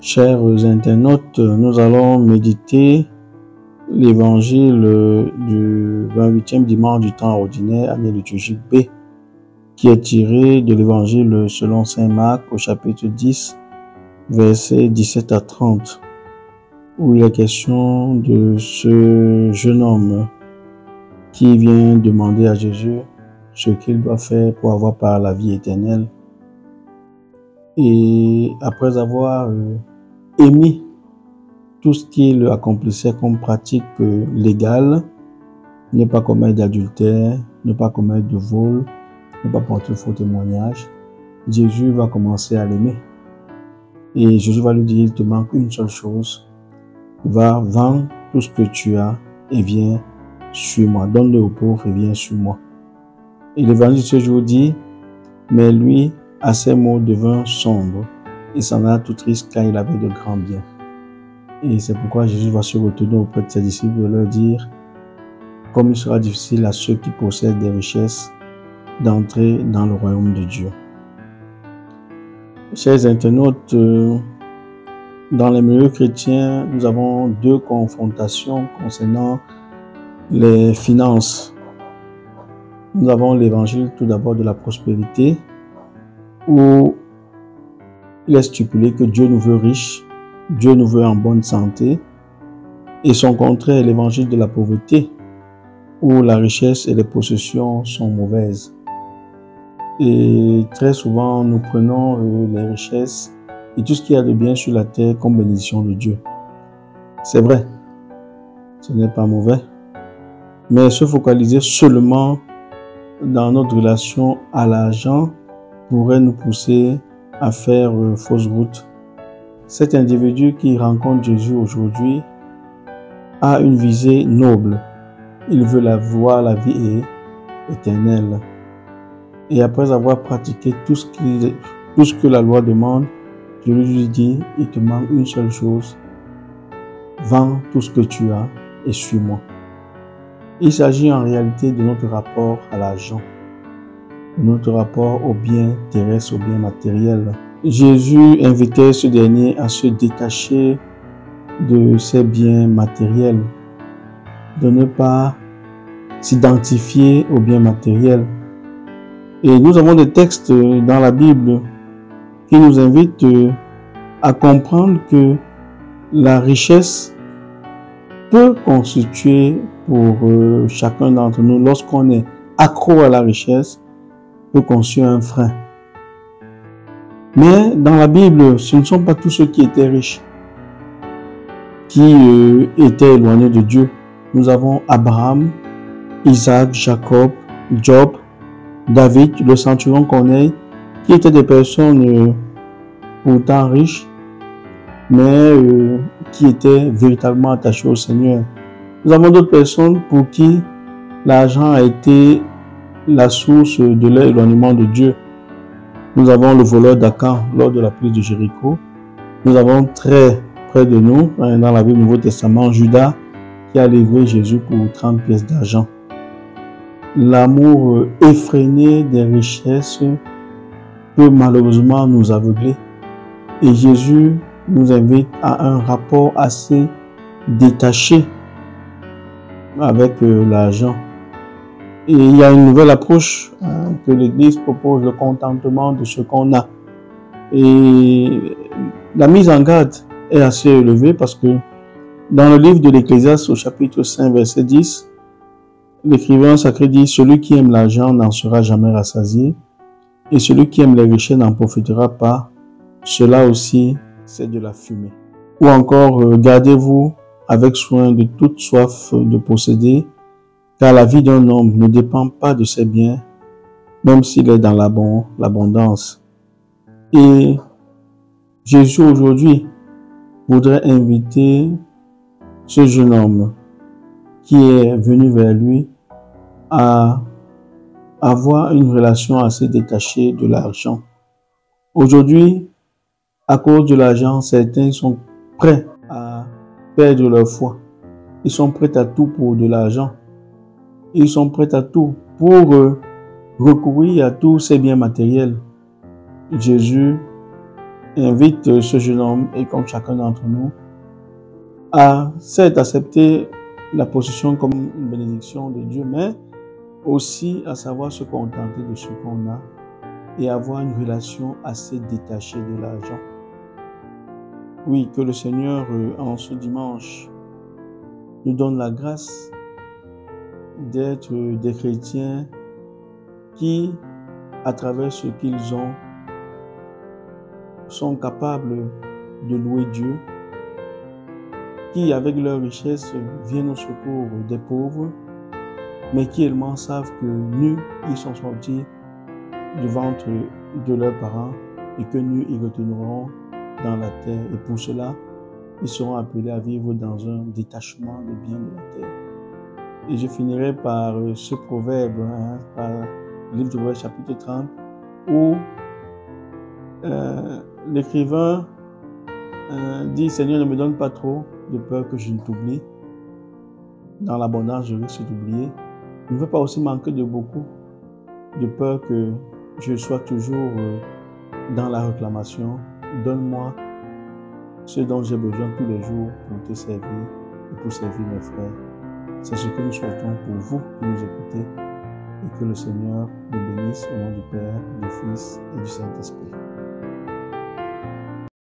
Chers internautes, nous allons méditer l'évangile du 28e dimanche du temps ordinaire, année liturgique B, qui est tiré de l'évangile selon saint Marc au chapitre 10, versets 17 à 30, où il est question de ce jeune homme qui vient demander à Jésus ce qu'il doit faire pour avoir par la vie éternelle. Et après avoir émis tout ce qu'il accomplissait comme pratique légale, ne pas commettre d'adultère, ne pas commettre de vol, ne pas porter faux témoignage, Jésus va commencer à l'aimer. Et Jésus va lui dire, il te manque une seule chose, va vendre tout ce que tu as et viens sur moi. Donne-le aux pauvres et viens sur moi. Et l'évangile de ce jour dit, mais lui, à ces mots, devint sombre et s'en alla tout triste car il avait de grands biens. Et c'est pourquoi Jésus va se retourner auprès de ses disciples et leur dire, comme il sera difficile à ceux qui possèdent des richesses d'entrer dans le royaume de Dieu. Chers internautes, dans les milieux chrétiens, nous avons deux confrontations concernant les finances. Nous avons l'évangile tout d'abord de la prospérité, où il est stipulé que Dieu nous veut riches, Dieu nous veut en bonne santé, et son contraire, l'évangile de la pauvreté, où la richesse et les possessions sont mauvaises. Et très souvent, nous prenons les richesses et tout ce qu'il y a de bien sur la terre comme bénédiction de Dieu. C'est vrai, ce n'est pas mauvais, mais se focaliser seulement dans notre relation à l'argent pourrait nous pousser à faire fausse route. Cet individu qui rencontre Jésus aujourd'hui a une visée noble. Il veut voir la vie éternelle. Et après avoir pratiqué tout ce que la loi demande, je lui dis, il te manque une seule chose. Vends tout ce que tu as et suis-moi. Il s'agit en réalité de notre rapport à l'argent, de notre rapport aux biens terrestres, aux biens matériels. Jésus invitait ce dernier à se détacher de ses biens matériels, de ne pas s'identifier aux biens matériels. Et nous avons des textes dans la Bible qui nous invitent à comprendre que la richesse peut constituer pour chacun d'entre nous, lorsqu'on est accro à la richesse, peut constituer un frein. Mais dans la Bible, ce ne sont pas tous ceux qui étaient riches qui étaient éloignés de Dieu. Nous avons Abraham, Isaac, Jacob, Job, David, le centurion Corneille, qui étaient des personnes pourtant riches, mais qui étaient véritablement attachées au Seigneur. Nous avons d'autres personnes pour qui l'argent a été la source de leur éloignement de Dieu. Nous avons le voleur d'Akan lors de la prise de Jéricho. Nous avons très près de nous, dans la Bible du Nouveau Testament, Judas qui a livré Jésus pour 30 pièces d'argent. L'amour effréné des richesses peut malheureusement nous aveugler. Et Jésus nous invite à un rapport assez détaché avec l'argent. Et il y a une nouvelle approche que l'Église propose, le contentement de ce qu'on a. Et la mise en garde est assez élevée parce que dans le livre de l'Ecclésiaste au chapitre 5, verset 10, l'écrivain sacré dit « Celui qui aime l'argent n'en sera jamais rassasié, et celui qui aime les richesses n'en profitera pas. Cela aussi, c'est de la fumée. » Ou encore « Gardez-vous avec soin de toute soif de posséder, car la vie d'un homme ne dépend pas de ses biens, même s'il est dans l'abondance. » Et Jésus aujourd'hui voudrait inviter ce jeune homme qui est venu vers lui à avoir une relation assez détachée de l'argent. Aujourd'hui, à cause de l'argent, certains sont prêts à perdre leur foi. Ils sont prêts à tout pour de l'argent. Ils sont prêts à tout pour recourir à tous ces biens matériels. Jésus invite ce jeune homme, et comme chacun d'entre nous, à certes accepter la possession comme une bénédiction de Dieu, mais aussi à savoir se contenter de ce qu'on a et avoir une relation assez détachée de l'argent. Oui, que le Seigneur, en ce dimanche, nous donne la grâce d'être des chrétiens qui, à travers ce qu'ils ont, sont capables de louer Dieu, qui, avec leur richesse, viennent au secours des pauvres, mais qui également savent que nus ils sont sortis du ventre de leurs parents et que nus ils retourneront dans la terre. Et pour cela, ils seront appelés à vivre dans un détachement des biens de la terre. Et je finirai par ce proverbe, par le livre de Proverbes chapitre 30, où l'écrivain dit « Seigneur, ne me donne pas trop de peur que je ne t'oublie. Dans l'abondance, je risque d'oublier. Ne veux pas aussi manquer de beaucoup, de peur que je sois toujours dans la réclamation. Donne-moi ce dont j'ai besoin tous les jours pour te servir et pour servir mes frères. » C'est ce que nous souhaitons pour vous qui nous écoutez, et que le Seigneur nous bénisse au nom du Père, du Fils et du Saint-Esprit.